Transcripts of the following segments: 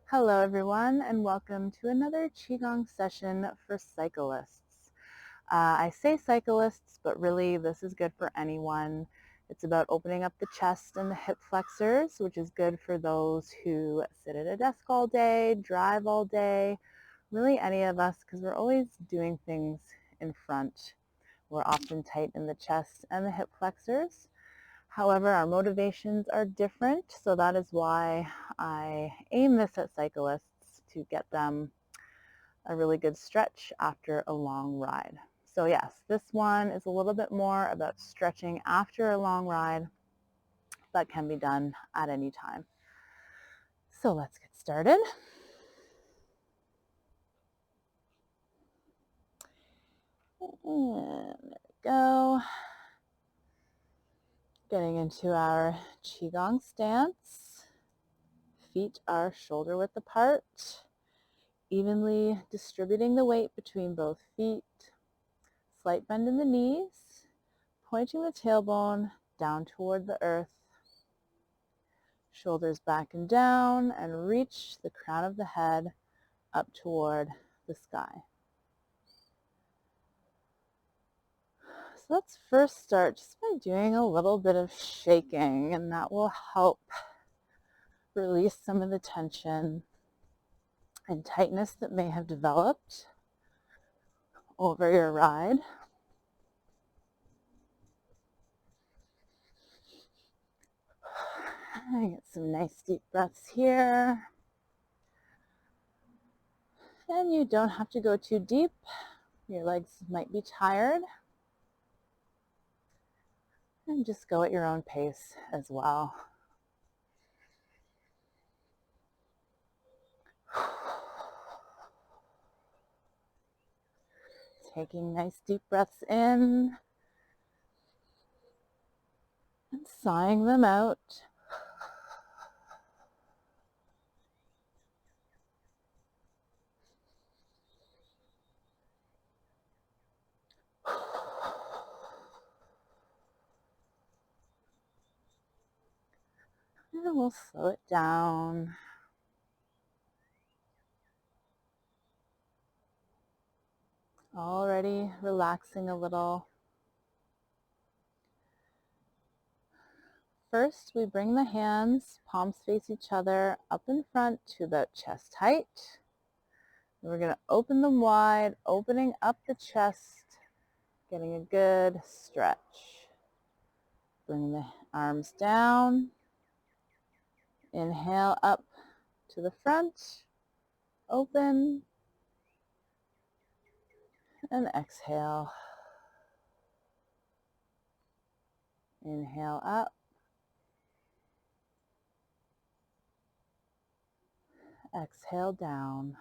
Hello everyone, and welcome to another Qigong session for cyclists. I say cyclists, but really this is good for anyone. It's about opening up the chest and the hip flexors, which is good for those who sit at a desk all day, drive all day, really any of us, because we're always doing things in front. We're often tight in the chest and the hip flexors. However, our motivations are different, so that is why I aim this at cyclists to get them a really good stretch after a long ride. So yes, this one is a little bit more about stretching after a long ride, but can be done at any time. So let's get started. And there we go. Getting into our Qigong stance. Feet are shoulder width apart. Evenly distributing the weight between both feet. Slight bend in the knees. Pointing the tailbone down toward the earth. Shoulders back and down, and reach the crown of the head up toward the sky. So let's first start just by doing a little bit of shaking, and that will help release some of the tension and tightness that may have developed over your ride. I get some nice deep breaths here. And you don't have to go too deep. Your legs might be tired. And just go at your own pace as well. Taking nice deep breaths in and sighing them out. And we'll slow it down. Already relaxing a little. First, we bring the hands, palms face each other, up in front to about chest height. And we're going to open them wide, opening up the chest, getting a good stretch. Bring the arms down. Inhale up to the front, open, and exhale. Inhale up. Exhale down.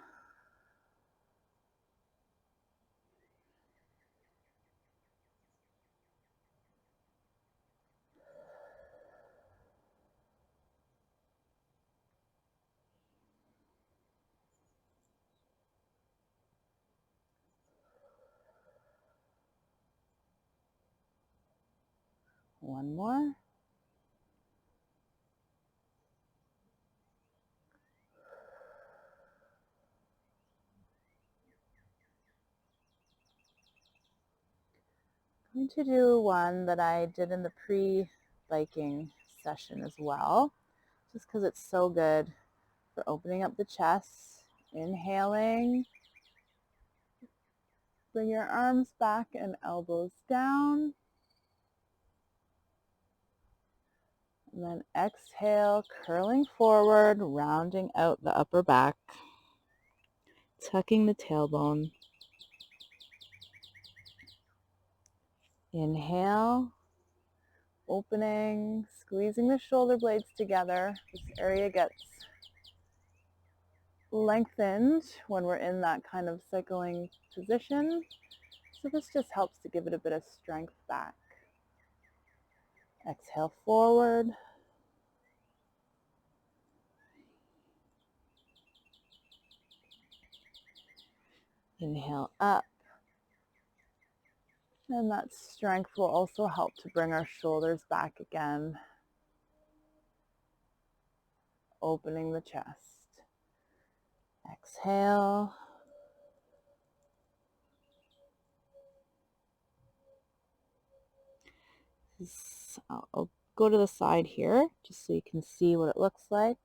One more. I'm going to do one that I did in the pre-biking session as well, just because it's so good for opening up the chest. Inhaling. Bring your arms back and elbows down. And then exhale, curling forward, rounding out the upper back, tucking the tailbone. Inhale, opening, squeezing the shoulder blades together. This area gets lengthened when we're in that kind of cycling position. So this just helps to give it a bit of strength back. Exhale forward. Inhale up. And that strength will also help to bring our shoulders back again. Opening the chest. Exhale. I'll go to the side here just so you can see what it looks like.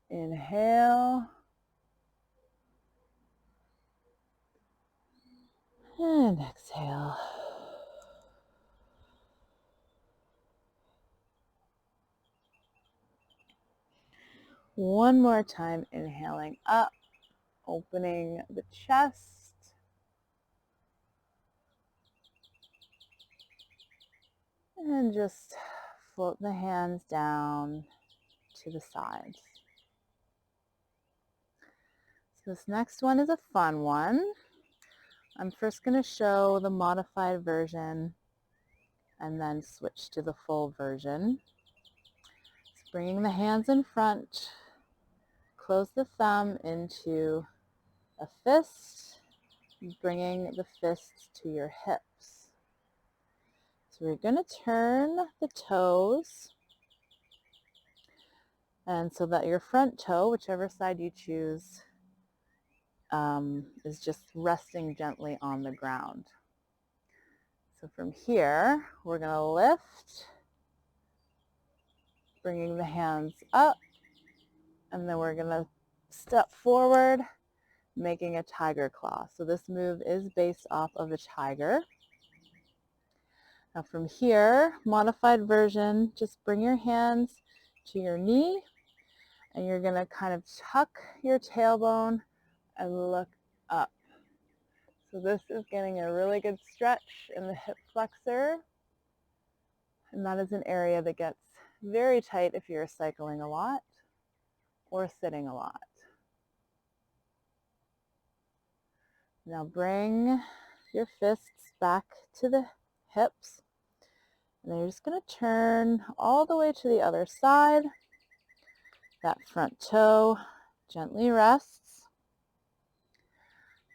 Inhale. And exhale. One more time, inhaling up, opening the chest. And just float the hands down to the sides. So this next one is a fun one. I'm first going to show the modified version and then switch to the full version. So bringing the hands in front, close the thumb into a fist, bringing the fist to your hips. So we're going to turn the toes, and so that your front toe, whichever side you choose, is just resting gently on the ground. So from here, we're going to lift, bringing the hands up, and then we're going to step forward, making a tiger claw. So this move is based off of a tiger. Now from here, modified version, just bring your hands to your knee, and you're going to kind of tuck your tailbone and look up. So this is getting a really good stretch in the hip flexor, and that is an area that gets very tight if you're cycling a lot or sitting a lot. Now bring your fists back to the hips, and then you're just going to turn all the way to the other side. That front toe gently rests.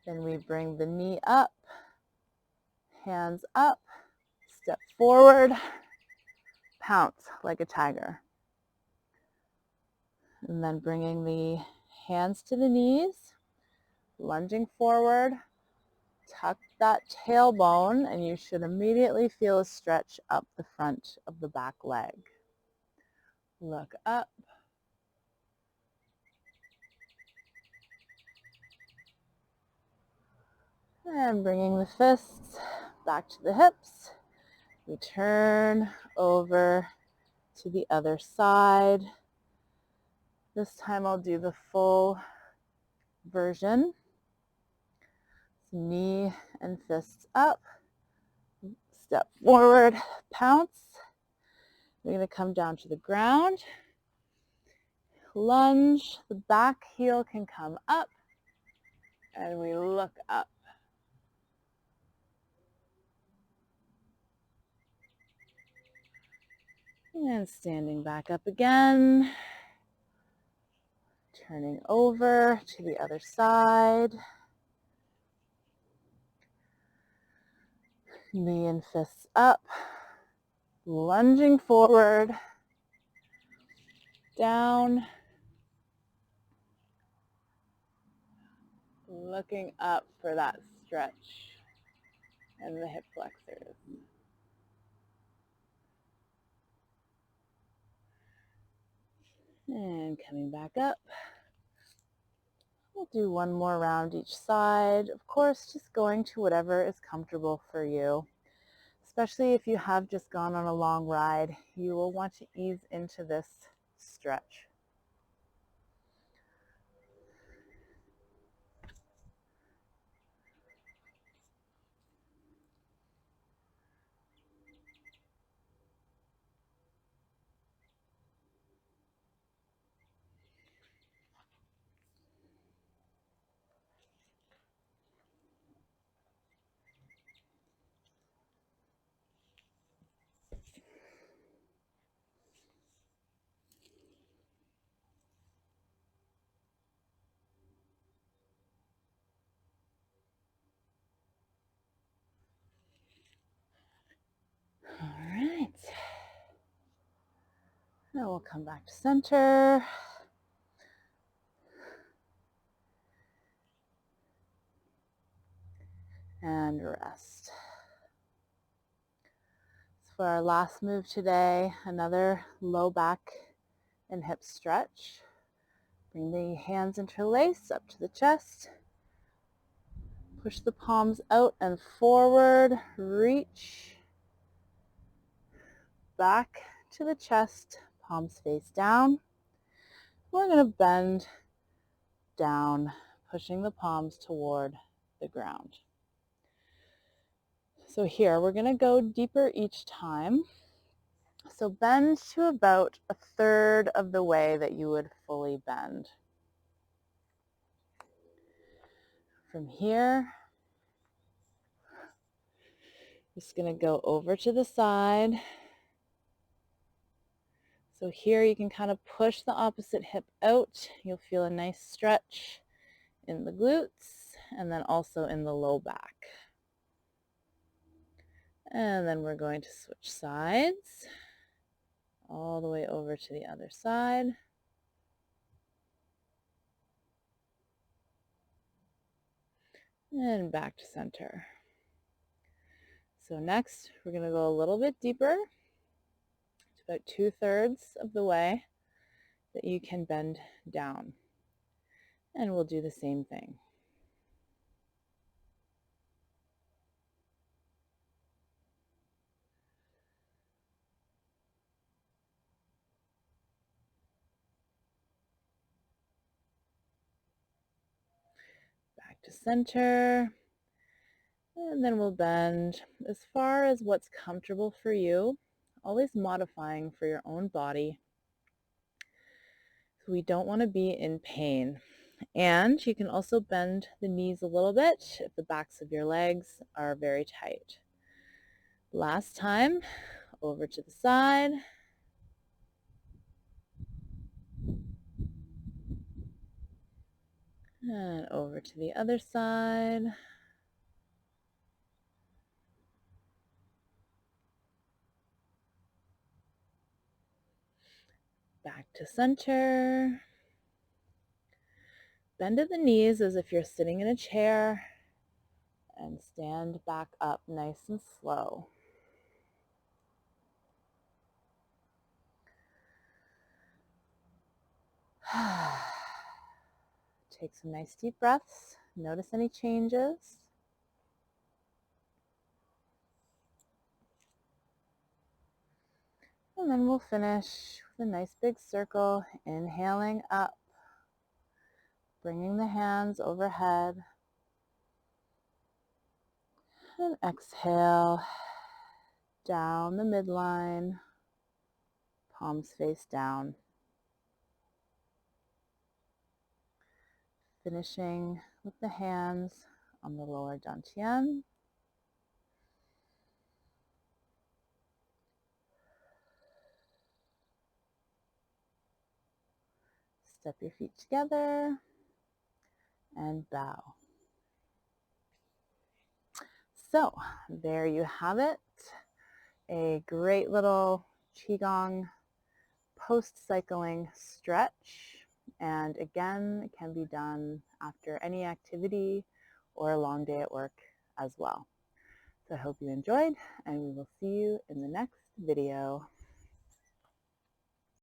Then we bring the knee up, hands up, step forward, pounce like a tiger. And then bringing the hands to the knees, lunging forward, tuck that tailbone, and you should immediately feel a stretch up the front of the back leg. Look up. And bringing the fists back to the hips, we turn over to the other side. This time I'll do the full version. Knee and fists up, step forward, pounce. We're going to come down to the ground, lunge, the back heel can come up, and we look up. And standing back up again, turning over to the other side. Knee and fists up, lunging forward, down, looking up for that stretch and the hip flexors. And coming back up. We'll do one more round each side. Of course, just going to whatever is comfortable for you. Especially if you have just gone on a long ride, you will want to ease into this stretch. All right. Now we'll come back to center. and rest. So for our last move today, another low back and hip stretch. Bring the hands interlace up to the chest. Push the palms out and forward. Reach back to the chest, palms face down. We're going to bend down, pushing the palms toward the ground. So here, we're going to go deeper each time. So bend to about 1/3 of the way that you would fully bend. From here, just going to go over to the side. So here you can kind of push the opposite hip out. You'll feel a nice stretch in the glutes and then also in the low back. And then we're going to switch sides all the way over to the other side. And back to center. So next, we're going to go a little bit deeper. It's about 2/3 of the way that you can bend down. And we'll do the same thing. Back to center. And then we'll bend as far as what's comfortable for you, always modifying for your own body. So we don't want to be in pain. And you can also bend the knees a little bit if the backs of your legs are very tight. Last time, over to the side. And over to the other side. Back to center. Bend at the knees as if you're sitting in a chair and stand back up nice and slow. Take some nice deep breaths. Notice any changes. And then we'll finish with a nice big circle, inhaling up, bringing the hands overhead. And exhale down the midline, palms face down. Finishing with the hands on the lower dantian. Step your feet together and bow. So there you have it. A great little Qigong post-cycling stretch. And again, it can be done after any activity or a long day at work as well. So I hope you enjoyed, and we will see you in the next video.